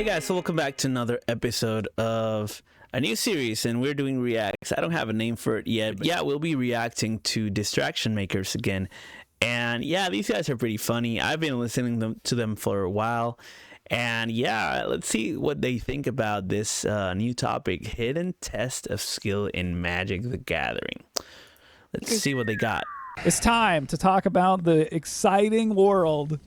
Hey guys, so welcome back to another episode of a new series, and we're doing reacts. I don't have a name for it yet, but yeah, we'll be reacting to Distraction Makers again. And yeah, these guys are pretty funny. I've been listening to them for a while. And yeah, let's see what they think about this new topic, hidden test of skill in Magic the Gathering. Let's see what they got. It's time to talk about the exciting world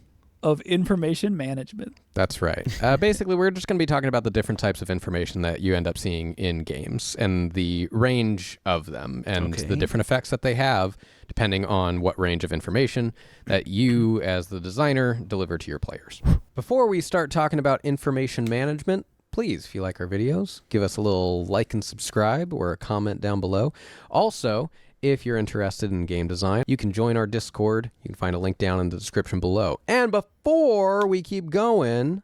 of information management. That's right. Basically, we're just going to be talking about the different types of information that you end up seeing in games and the range of them and the different effects that they have depending on what range of information that you, as the designer, deliver to your players. Before we start talking about information management, please, if you like our videos, give us a little like and subscribe or a comment down below. Also, if you're interested in game design, you can join our Discord. You can find a link down in the description below. And before we keep going,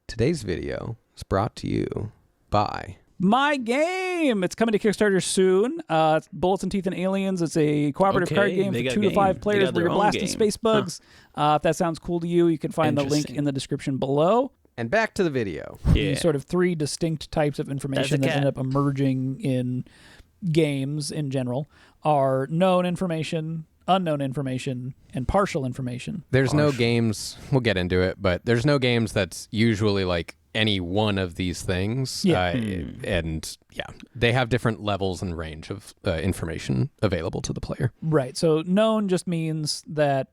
today's video is brought to you by My Game. It's coming to Kickstarter soon. It's Bullets and Teeth and Aliens. It's a cooperative card game for 2 to 5 players where you're blasting space bugs. If that sounds cool to you, you can find the link in the description below. And back to the video. The sort of 3 distinct types of information that end up emerging in games in general are known information, unknown information, and partial information. There's no games, we'll get into it, but there's no games that's usually like any one of these things. And yeah, they have different levels and range of information available to the player. Right. So known just means that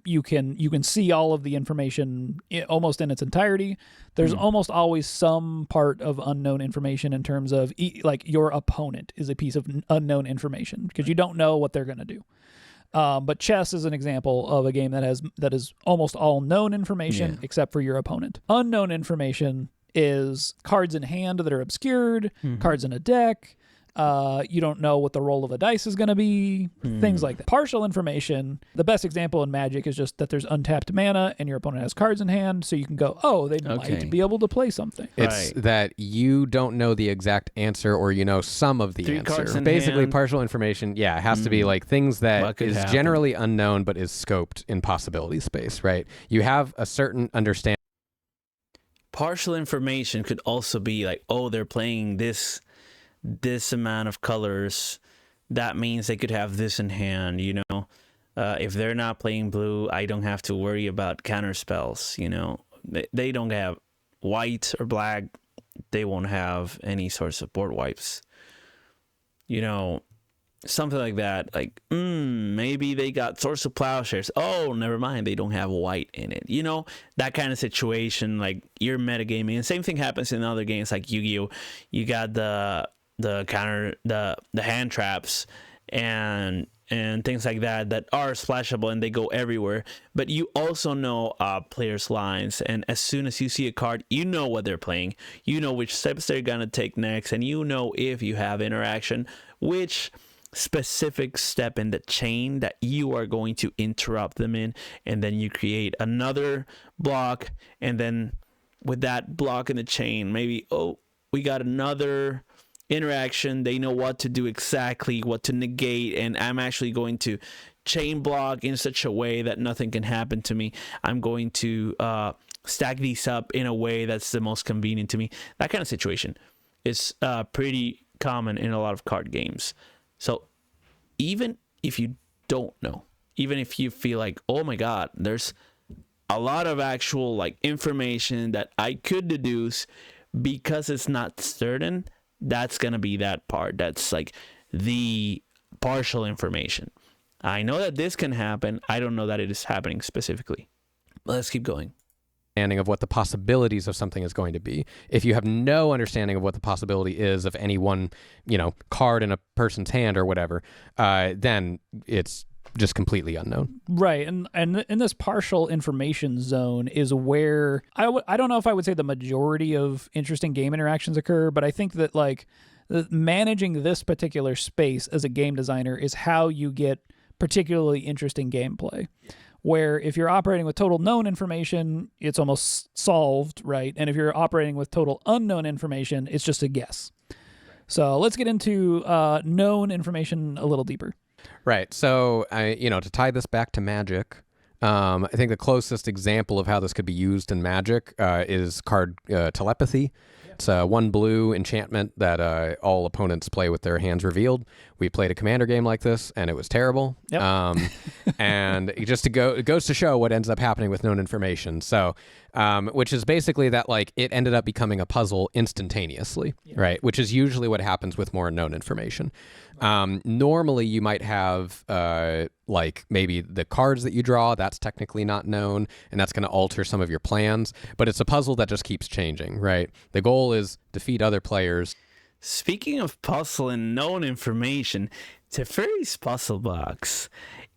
you can see all of the information almost in its entirety. There's almost always some part of unknown information in terms of like your opponent is a piece of unknown information because you don't know what they're going to do. But chess is an example of a game that is almost all known information except for your opponent. Unknown information is cards in hand that are obscured, cards in a deck. You don't know what the roll of a dice is going to be, things like that. Partial information, the best example in Magic is just that there's untapped mana and your opponent has cards in hand, so you can go, oh, they might be able to play something. It's that you don't know the exact answer or you know some of the answer. Basically, partial information, it has to be like things that is generally unknown but is scoped in possibility space, right? You have a certain understanding. Partial information could also be like, oh, they're playing this amount of colors, that means they could have this in hand, you know. If they're not playing blue, I don't have to worry about counter spells, you know. They don't have white or black, they won't have any sorts of board wipes, you know, something like that. Like maybe they got Swords of Plowshares, oh, never mind, they don't have white in it, you know, that kind of situation. Like you're metagaming, and same thing happens in other games like Yu-Gi-Oh. You got the counter, the hand traps and things like that are splashable and they go everywhere, but you also know players' lines, and as soon as you see a card, you know what they're playing, you know which steps they're gonna take next, and you know if you have interaction, which specific step in the chain that you are going to interrupt them in, and then you create another block, and then with that block in the chain, maybe, oh, we got another interaction, they know what to do exactly, what to negate, and I'm actually going to chain block in such a way that nothing can happen to me. I'm going to stack these up in a way that's the most convenient to me. That kind of situation is pretty common in a lot of card games. So even if you don't know, even if you feel like, oh my god, there's a lot of actual like information that I could deduce, because it's not certain, that's going to be that part. That's like the partial information. I know that this can happen. I don't know that it is happening specifically. Let's keep going. Understanding of what the possibilities of something is going to be. If you have no understanding of what the possibility is of any one, you know, card in a person's hand or whatever, then it's just completely unknown. Right. And in this partial information zone is where I don't know if I would say the majority of interesting game interactions occur, but I think that like managing this particular space as a game designer is how you get particularly interesting gameplay. Where if you're operating with total known information, it's almost solved, right? And if you're operating with total unknown information, it's just a guess. So let's get into known information a little deeper. Right. So, to tie this back to Magic, I think the closest example of how this could be used in Magic is card telepathy. It's 1 blue enchantment that all opponents play with their hands revealed. We played a Commander game like this, and it was terrible. Yep. And it goes to show what ends up happening with known information. So, which is basically that like it ended up becoming a puzzle instantaneously, right? Which is usually what happens with more known information. Normally, you might have like maybe the cards that you draw, that's technically not known, and that's going to alter some of your plans. But it's a puzzle that just keeps changing, right? The goal is defeat other players. Speaking of puzzle and known information, Teferi's Puzzle Box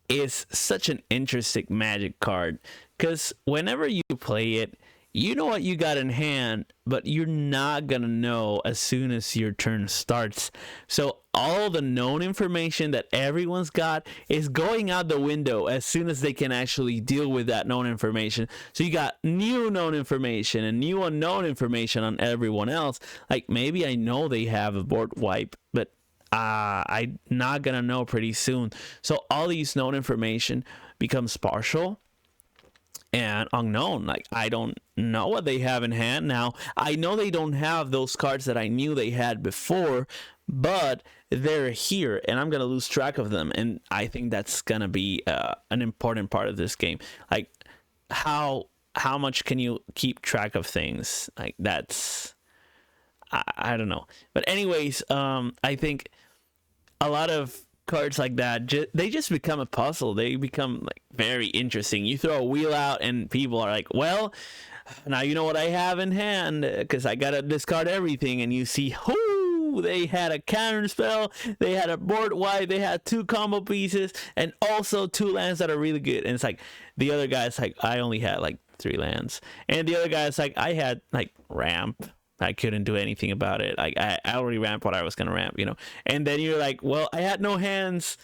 is such an interesting Magic card because whenever you play it, you know what you got in hand, but you're not going to know as soon as your turn starts. So all the known information that everyone's got is going out the window as soon as they can actually deal with that known information. So you got new known information and new unknown information on everyone else. Like maybe I know they have a board wipe, but I'm not going to know pretty soon. So all these known information becomes partial and unknown. Like I don't know what they have in hand now. I know they don't have those cards that I knew they had before, but they're here and I'm gonna lose track of them. And I think that's gonna be an important part of this game. Like how much can you keep track of things? Like that's I don't know. But anyways, I think a lot of cards like that, they just become a puzzle. They become like very interesting. You throw a wheel out and people are like, well, now you know what I have in hand because I gotta discard everything. And you see, whoo, they had a counter spell, they had a board wipe, they had 2 combo pieces, and also 2 lands that are really good. And it's like the other guy's like, I only had like 3 lands, and the other guy's like, I had like ramp. I couldn't do anything about it. Like I already ramped what I was gonna ramp, you know. And then you're like, well, I had no hands.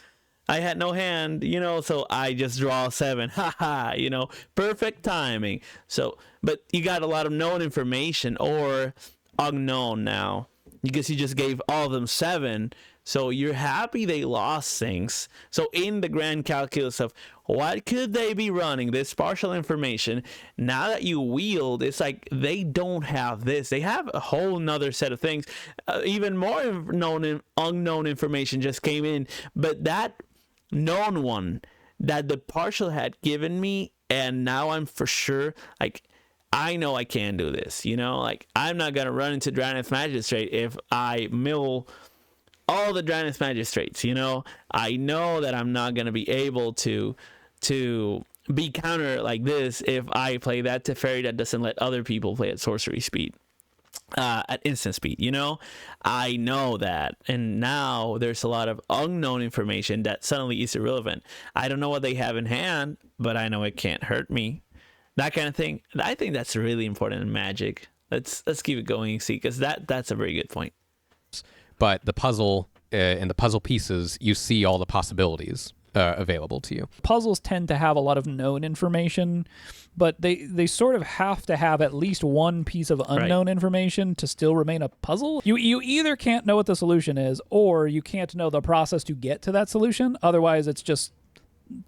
I had no hand, you know, so I just draw 7. Haha, you know, perfect timing. So, but you got a lot of known information or unknown now because you just gave all of them 7. So you're happy they lost things. So in the grand calculus of what could they be running, this partial information, now that you wield, it's like they don't have this. They have a whole nother set of things. Even more unknown information just came in. But that known one that the partial had given me, and now I'm for sure, like, I know I can do this. You know, like, I'm not going to run into Drannith Magistrate if I mill all the Drannith Magistrates, you know. I know that I'm not going to be able to be counter like this if I play that Teferi that doesn't let other people play at sorcery speed, at instant speed, you know. I know that, and now there's a lot of unknown information that suddenly is irrelevant. I don't know what they have in hand, but I know it can't hurt me. That kind of thing. I think that's really important in Magic. Let's keep it going, see, because that's a very good point. But the puzzle and the puzzle pieces, you see all the possibilities available to you. Puzzles tend to have a lot of known information, but they sort of have to have at least one piece of unknown information to still remain a puzzle. You either can't know what the solution is, or you can't know the process to get to that solution. Otherwise, it's just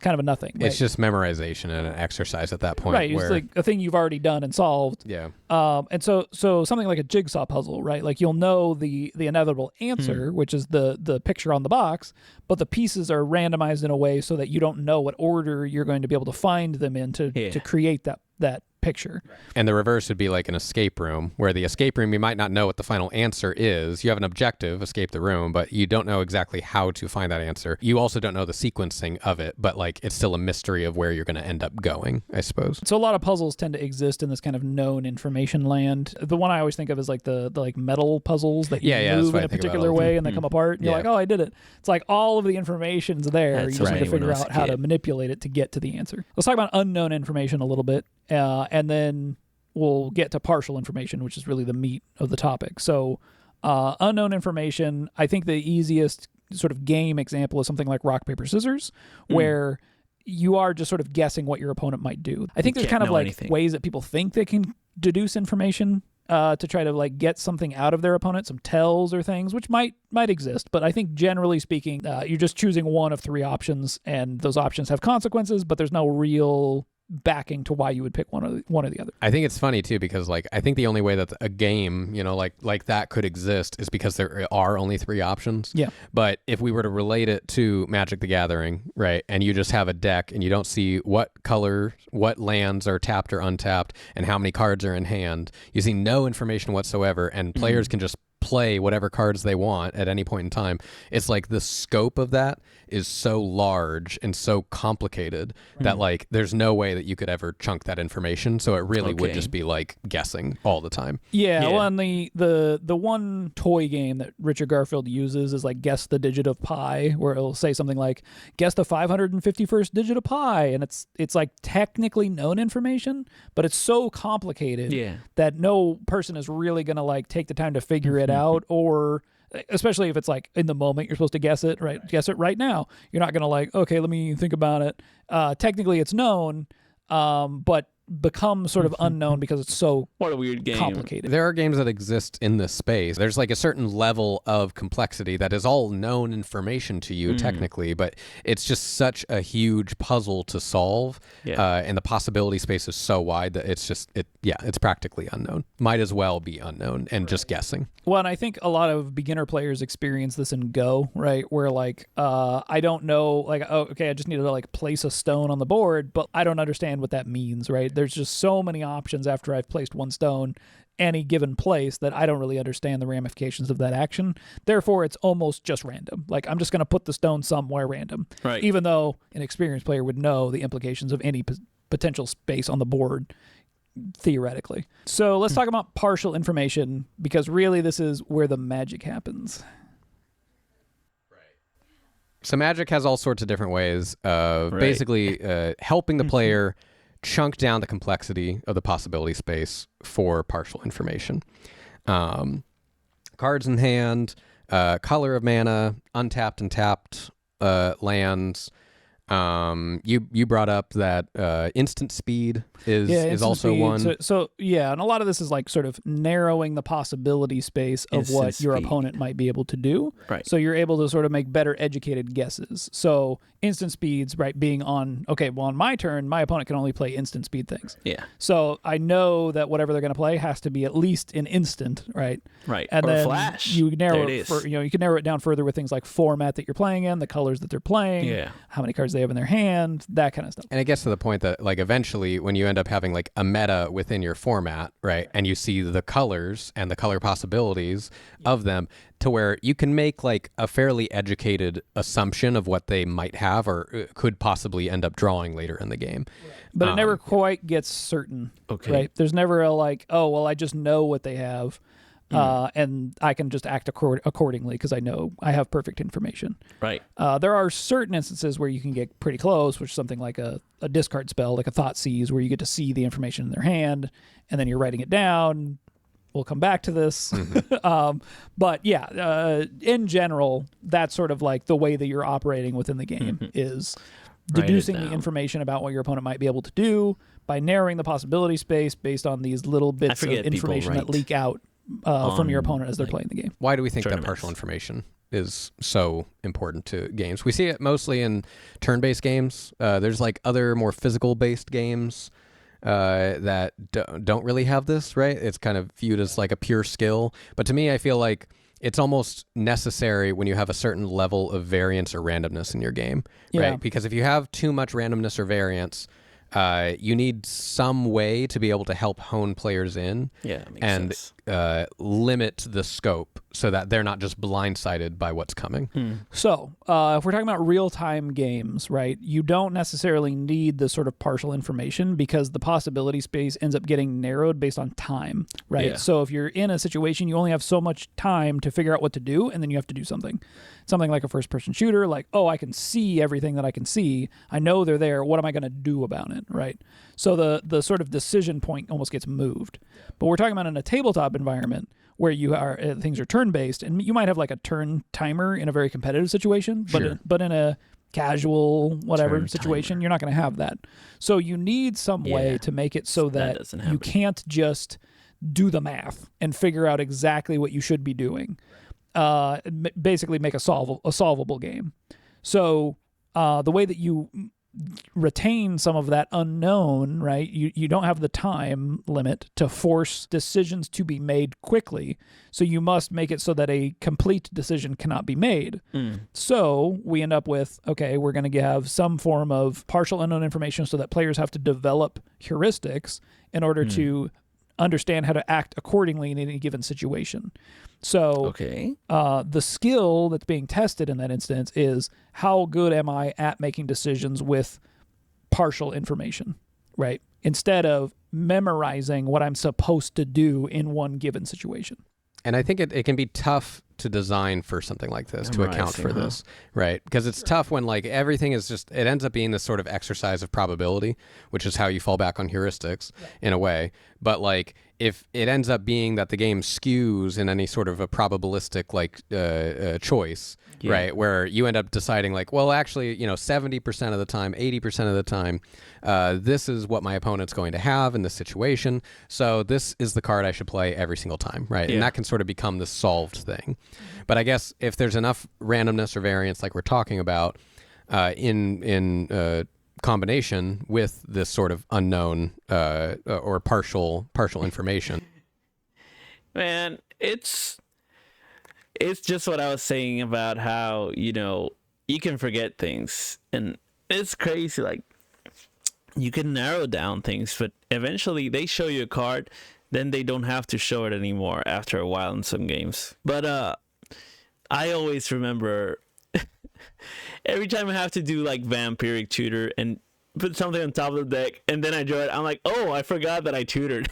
kind of a nothing. It's just memorization and an exercise at that point. Right, it's like a thing you've already done and solved. Yeah. And so something like a jigsaw puzzle, right? Like you'll know the inevitable answer, which is the picture on the box, but the pieces are randomized in a way so that you don't know what order you're going to be able to find them in to create that picture. And the reverse would be like an escape room, where the escape room, you might not know what the final answer is. You have an objective, escape the room, but you don't know exactly how to find that answer. You also don't know the sequencing of it, but like it's still a mystery of where you're going to end up going, I suppose. So a lot of puzzles tend to exist in this kind of known information land. The one I always think of is like the like metal puzzles that you move in a particular way and they come apart. And you're like, oh, I did it. It's like all of the information's there. You just need to figure out how to manipulate it to get to the answer. Let's talk about unknown information a little bit. And then we'll get to partial information, which is really the meat of the topic. So unknown information, I think the easiest sort of game example is something like rock, paper, scissors, where you are just sort of guessing what your opponent might do. I think there's kind of like ways that people think they can deduce information to try to like get something out of their opponent, some tells or things, which might exist. But I think generally speaking, you're just choosing one of 3 options, and those options have consequences, but there's no real backing to why you would pick one or the other. I think it's funny too, because like I think the only way that a game, like that could exist is because there are only 3 options. Yeah. But if we were to relate it to Magic the Gathering, right, and you just have a deck and you don't see what color, what lands are tapped or untapped, and how many cards are in hand, you see no information whatsoever, and players can just play whatever cards they want at any point in time. It's like the scope of that is so large and so complicated that like there's no way that you could ever chunk that information, so it really would just be like guessing all the time. Yeah. Well, and the one toy game that Richard Garfield uses is like guess the digit of pi, where it'll say something like guess the 551st digit of pi, and it's like technically known information, but it's so complicated that no person is really gonna like take the time to figure it out, or especially if it's like in the moment you're supposed to guess it right now. You're not gonna like, okay, let me think about it. Technically it's known, but becomes sort of unknown because it's so what a weird game. Complicated. There are games that exist in this space. There's like a certain level of complexity that is all known information to you technically, but it's just such a huge puzzle to solve, and the possibility space is so wide that it's practically unknown. Might as well be unknown and just guessing. Well, and I think a lot of beginner players experience this in Go, right? Where like, I don't know, like, oh, okay, I just need to like place a stone on the board, but I don't understand what that means, right? There's just so many options after I've placed one stone any given place that I don't really understand the ramifications of that action. Therefore, it's almost just random. Like, I'm just going to put the stone somewhere random. Right. Even though an experienced player would know the implications of any potential space on the board, theoretically. So let's talk about partial information, because really this is where the magic happens. So Magic has all sorts of different ways of basically helping the player chunk down the complexity of the possibility space for partial information. Cards in hand, color of mana, untapped and tapped lands. You brought up that instant speed is also speed. one. So yeah, and a lot of this is like sort of narrowing the possibility space of Instant what your speed. opponent might be able to do. Right. So you're able to sort of make better educated guesses. So instant speeds, right, being on, okay, well on my turn, my opponent can only play instant speed things. Yeah. So I know that whatever they're going to play has to be at least an instant, right? Right. And or then flash. you narrow There it it is. for, you can narrow it down further with things like format that you're playing in, the colors that they're playing, how many cards they have in their hand, that kind of stuff. And it gets to the point that like eventually when you end up having like a meta within your format, right, and you see the colors and the color possibilities of them, to where you can make like a fairly educated assumption of what they might have or could possibly end up drawing later in the game. But it never quite gets certain. Okay. Right? There's never a like, oh, well, I just know what they have, and I can just act accordingly because I know I have perfect information. Right. There are certain instances where you can get pretty close, which is something like a discard spell, like a Thought Seize, where you get to see the information in their hand, and then you're writing it down. We'll come back to this. But yeah, in general, that's sort of like the way that you're operating within the game is deducing the information about what your opponent might be able to do by narrowing the possibility space based on these little bits of information that leak out from your opponent as they're playing the game. Why do we think that partial information is so important to games? We see it mostly in turn-based games. There's like other more physical-based games that don't really have this, right? It's kind of viewed as like a pure skill. But to me, I feel like it's almost necessary when you have a certain level of variance or randomness in your game, right? Because if you have too much randomness or variance, you need some way to be able to help hone players in and limit the scope so that they're not just blindsided by what's coming. So if we're talking about real-time games, right, you don't necessarily need the sort of partial information because the possibility space ends up getting narrowed based on time, right? Yeah. So if you're in a situation, you only have so much time to figure out what to do, and then you have to do something. Something like a first-person shooter, like, oh, I can see everything that I can see. I know they're there. What am I going to do about it, right? So the sort of decision point almost gets moved. But we're talking about in a tabletop environment where you are things are turn-based, and you might have like a turn timer in a very competitive situation, but in a casual whatever situation, you're not going to have that. So you need some way to make it so that you can't just do the math and figure out exactly what you should be doing. Basically make a solvable game. So the way that you retain some of that unknown, right? You don't have the time limit to force decisions to be made quickly. So you must make it so that a complete decision cannot be made. So we end up with, okay, we're going to have some form of partial unknown information so that players have to develop heuristics in order to understand how to act accordingly in any given situation. So the skill that's being tested in that instance is how good am I at making decisions with partial information, right? Instead of memorizing what I'm supposed to do in one given situation. And I think it can be tough to design for something like this, to account for this, right? Because it's tough when like everything is just, it ends up being this sort of exercise of probability, which is how you fall back on heuristics in a way. But like if it ends up being that the game skews in any sort of a probabilistic like choice, right? Where you end up deciding like, well, actually, 70% of the time, 80% of the time, this is what my opponent's going to have in this situation. So this is the card I should play every single time, right? And that can sort of become the solved thing. But I guess if there's enough randomness or variance like we're talking about in combination with this sort of unknown or partial information. Man, it's just what I was saying about how, you can forget things. And it's crazy. Like, you can narrow down things, but eventually they show you a card, then they don't have to show it anymore after a while in some games. But I always remember every time I have to do like Vampiric Tutor and put something on top of the deck, and then I draw it, I'm like, oh, I forgot that I tutored.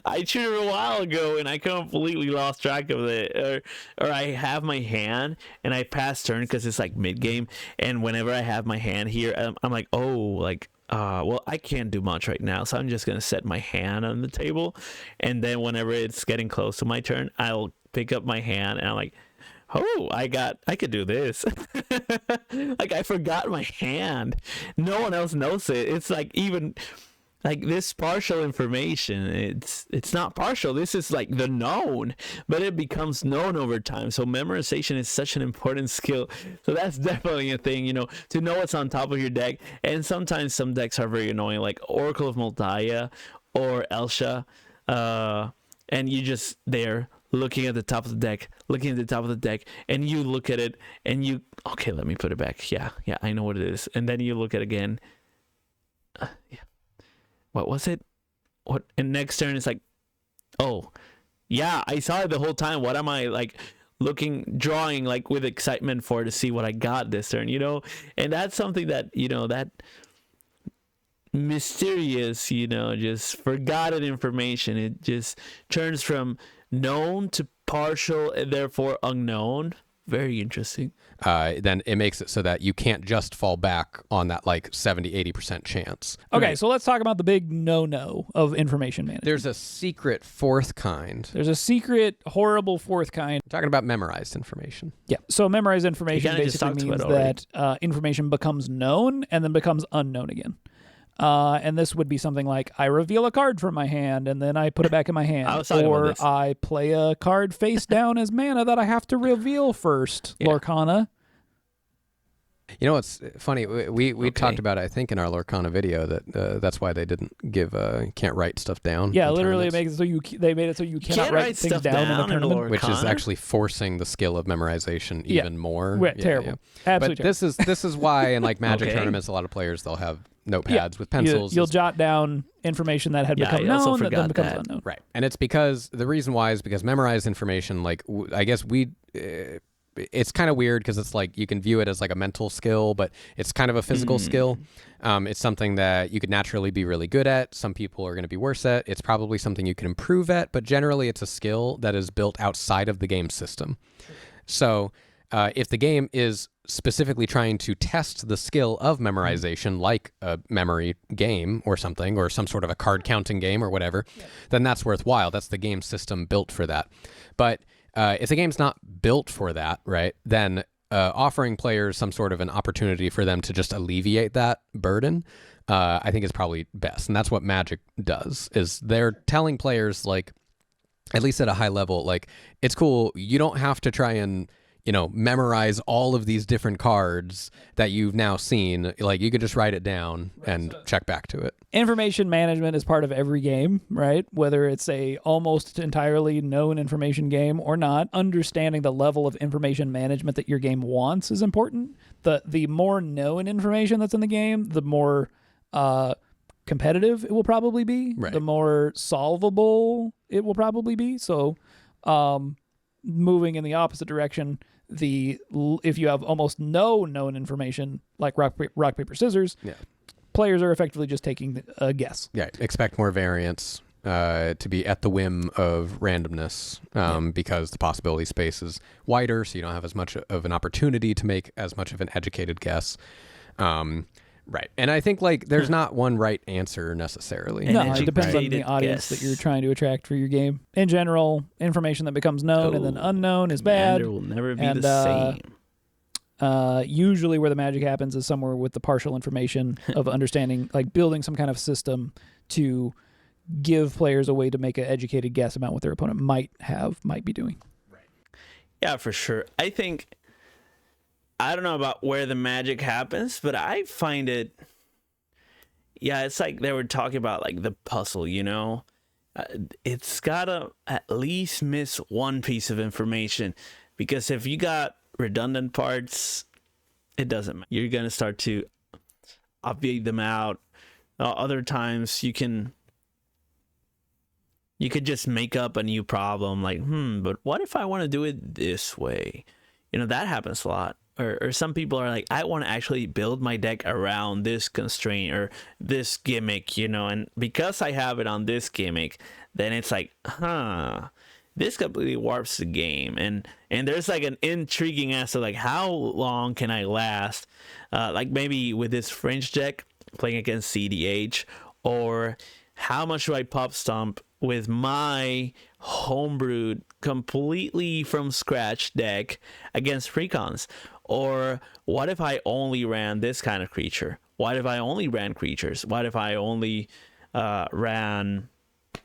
I tutored a while ago, and I completely lost track of it. Or I have my hand, and I pass turn because it's like mid-game, and whenever I have my hand here, I'm like, oh, like, well, I can't do much right now, so I'm just going to set my hand on the table, and then whenever it's getting close to my turn, I'll pick up my hand, and I'm like, oh, I could do this. Like, I forgot my hand. No one else knows it. It's like, even like this partial information, it's not partial. This is like the known, but it becomes known over time. So memorization is such an important skill. So that's definitely a thing, to know what's on top of your deck. And sometimes some decks are very annoying, like Oracle of Moldiah or Elsha, and you just there looking at the top of the deck, and you look at it, and okay, let me put it back. Yeah, I know what it is. And then you look at it again. What was it? What? And next turn, it's like, oh, yeah, I saw it the whole time. What am I, like, drawing, like, with excitement for to see what I got this turn, And that's something that, that mysterious, just forgotten information. It just turns from known to partial and therefore unknown. Very interesting. Then it makes it so that you can't just fall back on that like 70-80% chance. Okay, right? So let's talk about the big no-no of information management. There's a secret fourth kind. There's a secret, horrible fourth kind. I'm talking about memorized information. Yeah, so memorized information basically means that information becomes known and then becomes unknown again. And this would be something like, I reveal a card from my hand and then I put it back in my hand. Or I play a card face down as mana that I have to reveal first, Lorcana. It's funny. We talked about it, I think, in our Lorcana video that that's why they didn't give can't write stuff down. Yeah, literally it makes it so they made it so you cannot write things down in a tournament, which is actually forcing the skill of memorization even more. Yeah, terrible. Yeah. Absolutely. But terrible. This is why in like Magic tournaments, a lot of players they'll have notepads with pencils. You'll jot down information that had become known that then becomes unknown. Right, and it's because the reason why is because memorized information, like I guess it's kind of weird because it's like you can view it as like a mental skill, but it's kind of a physical skill. It's something that you could naturally be really good at. Some people are going to be worse at. It's probably something you can improve at, but generally it's a skill that is built outside of the game system. So if the game is specifically trying to test the skill of memorization, like a memory game or something, or some sort of a card counting game or whatever, then that's worthwhile. That's the game system built for that. But if the game's not built for that, right, then offering players some sort of an opportunity for them to just alleviate that burden I think is probably best. And that's what Magic does, is they're telling players, like, at least at a high level, like, it's cool. You don't have to try and, memorize all of these different cards that you've now seen. Like, you could just write it down and check back to it. Information management is part of every game, right? Whether it's a almost entirely known information game or not, understanding the level of information management that your game wants is important. The more known information that's in the game, the more competitive it will probably be, right. The more solvable it will probably be. So moving in the opposite direction, if you have almost no known information, like rock paper scissors, players are effectively just taking a guess. Yeah, expect more variance to be at the whim of randomness, because the possibility space is wider, so you don't have as much of an opportunity to make as much of an educated guess. Right. And I think, like, there's not one right answer necessarily. No, it depends on the audience that you're trying to attract for your game. In general, information that becomes known and then unknown is bad. Commander will never be the same. Usually where the magic happens is somewhere with the partial information of understanding, like building some kind of system to give players a way to make an educated guess about what their opponent might be doing. Right. Yeah, for sure. I don't know about where the magic happens, but I find it, it's like they were talking about, like, the puzzle, it's gotta at least miss one piece of information, because if you got redundant parts, it doesn't matter. You're gonna start to obviate them out. Other times you could just make up a new problem, like, but what if I want to do it this way? That happens a lot. Or some people are like, I want to actually build my deck around this constraint or this gimmick, and because I have it on this gimmick, then it's like, this completely warps the game. And there's like an intriguing aspect, like, how long can I last? Like maybe with this Fringe deck playing against CDH, or how much do I pop stomp with my homebrewed, completely from scratch deck against precons? Or what if I only ran this kind of creature? What if I only ran creatures? What if I only ran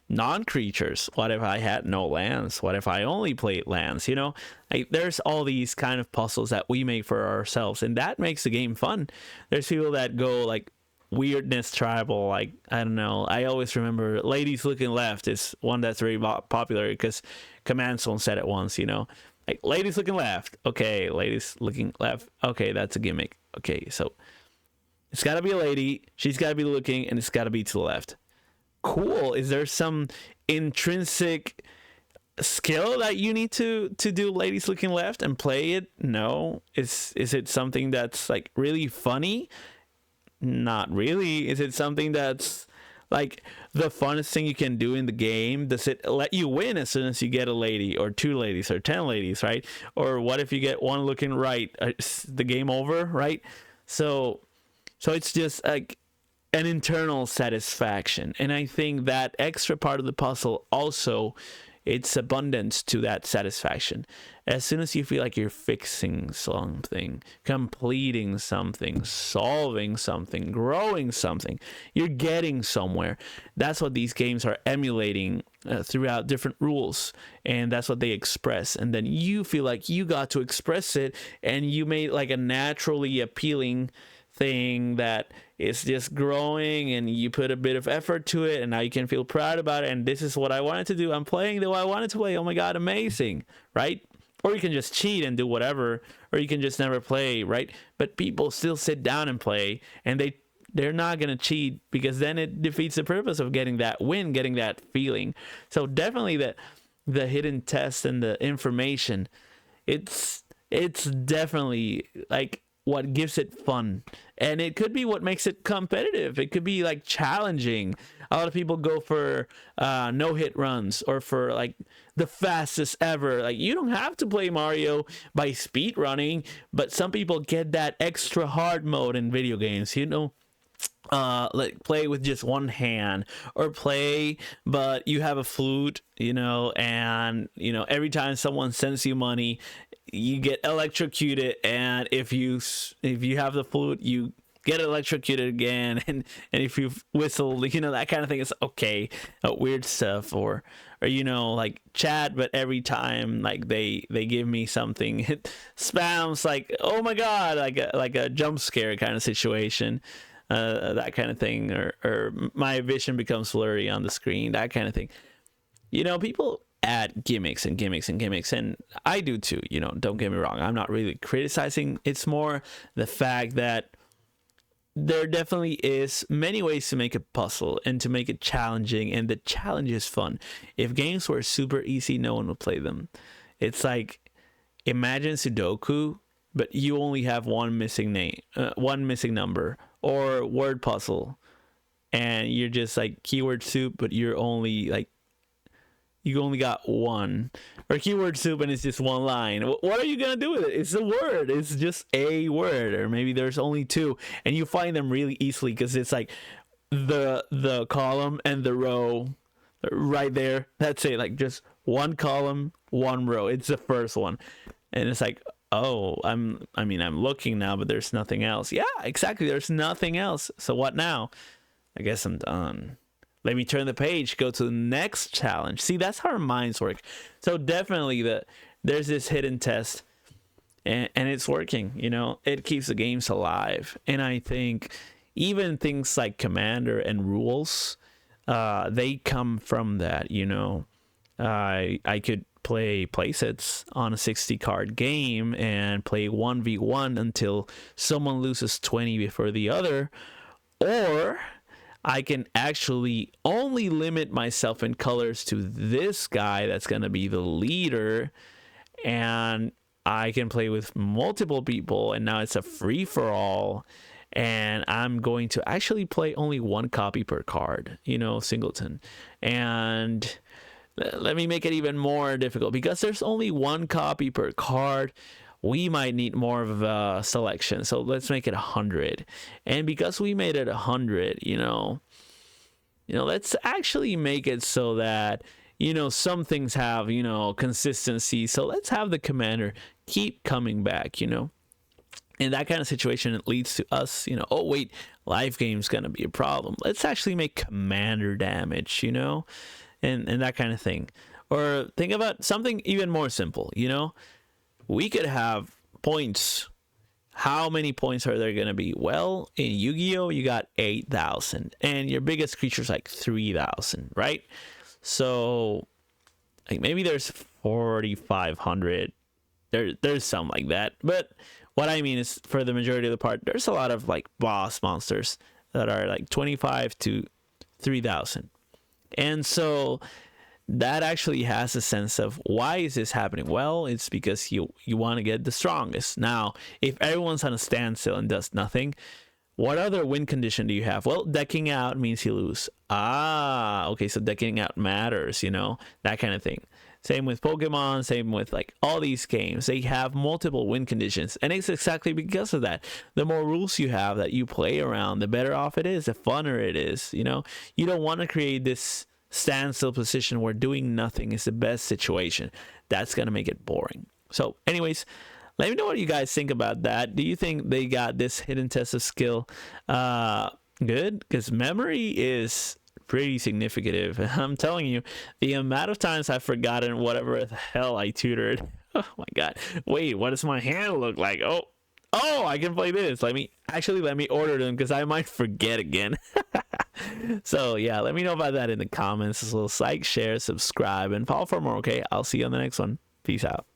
non-creatures? What if I had no lands? What if I only played lands? Like, there's all these kind of puzzles that we make for ourselves, and that makes the game fun. There's people that go like weirdness tribal, like, I don't know, I always remember Ladies Looking Left is one that's very popular because Command Zone said it once, like, ladies looking left. Okay, ladies looking left. Okay, that's a gimmick. Okay, so it's got to be a lady. She's got to be looking, and it's got to be to the left. Cool. Is there some intrinsic skill that you need to do ladies looking left and play it? No. Is it something that's, like, really funny? Not really. Is it something that's, like, the funnest thing you can do in the game? Does it let you win as soon as you get a lady or two ladies or 10 ladies, right? Or what if you get one looking right? The game over, right? So it's just like an internal satisfaction. And I think that extra part of the puzzle also, it's abundance to that satisfaction. As soon as you feel like you're fixing something, completing something, solving something, growing something, you're getting somewhere. That's what these games are emulating throughout different rules, and that's what they express. And then you feel like you got to express it, and you made like a naturally appealing thing that is just growing, and you put a bit of effort to it, and now you can feel proud about it. And this is what I wanted to do. I'm playing the way I wanted to play. Oh my God, amazing, right? Or you can just cheat and do whatever, or you can just never play, right? But people still sit down and play, and they're not going to cheat, because then it defeats the purpose of getting that win, getting that feeling. So definitely the hidden test and the information, it's definitely like what gives it fun. And it could be what makes it competitive. It could be like challenging. A lot of people go for no hit runs, or for like the fastest ever. Like, you don't have to play Mario by speed running, but some people get that extra hard mode in video games, like play with just one hand, or play but you have a flute, and every time someone sends you money, you get electrocuted, and if you have the flute, you get electrocuted again, and if you whistle, that kind of thing is okay. Weird stuff, or like chat, but every time like they give me something, it spams like, oh my god, like a jump scare kind of situation, that kind of thing, or my vision becomes blurry on the screen, that kind of thing. People add gimmicks and gimmicks and gimmicks, and I do too. Don't get me wrong, I'm not really criticizing. It's more the fact that there definitely is many ways to make a puzzle and to make it challenging, and the challenge is fun. If games were super easy, no one would play them. It's like, imagine Sudoku, but you only have one missing number, or word puzzle, and you're just like keyword soup, but you only got one, or keyword soup and it's just one line. What are you gonna do with it? It's a word. It's just a word, or maybe there's only two, and you find them really easily because it's like the column and the row right there. That's it. Like just one column, one row. It's the first one, and it's like, oh, I'm looking now, but there's nothing else. Yeah, exactly. There's nothing else. So what now? I guess I'm done. Let me turn the page, go to the next challenge. See, that's how our minds work. So definitely there's this hidden test, and it's working. It keeps the games alive. And I think even things like Commander and rules, they come from that. I could play playsets on a 60 card game and play 1v1 until someone loses 20 before the other, or I can actually only limit myself in colors to this guy that's going to be the leader, and I can play with multiple people, and now it's a free-for-all, and I'm going to actually play only one copy per card, singleton. And let me make it even more difficult, because there's only one copy per card. We might need more of a selection, so let's make it 100. And because we made it 100, let's actually make it so that some things have consistency. So let's have the commander keep coming back. In that kind of situation, it leads to us, oh wait, live game's gonna be a problem. Let's actually make commander damage, and that kind of thing. Or think about something even more simple. We could have points. How many points are there going to be? Well, in Yu-Gi-Oh, you got 8,000, and your biggest creature's like 3,000, right? So, like maybe there's 4,500. There's some like that. But what I mean is, for the majority of the part, there's a lot of like boss monsters that are like 25 to 3,000, and so that actually has a sense of, why is this happening? Well, it's because you want to get the strongest. Now, if everyone's on a standstill and does nothing, what other win condition do you have? Well, decking out means you lose. Okay, so decking out matters, that kind of thing. Same with Pokemon, same with like all these games. They have multiple win conditions, and it's exactly because of that. The more rules you have that you play around, the better off it is, the funner it is. You don't want to create this standstill position where doing nothing is the best situation. That's gonna make it boring. So anyways, let me know what you guys think about that. Do you think they got this hidden test of skill good? Because memory is pretty significant. I'm telling you, the amount of times I've forgotten whatever the hell I tutored. Oh my god, wait, what does my hand look like? Oh, I can play this. Let me order them, because I might forget again. So yeah, let me know about that in the comments. So like, share, subscribe, and follow for more. Okay, I'll see you on the next one. Peace out.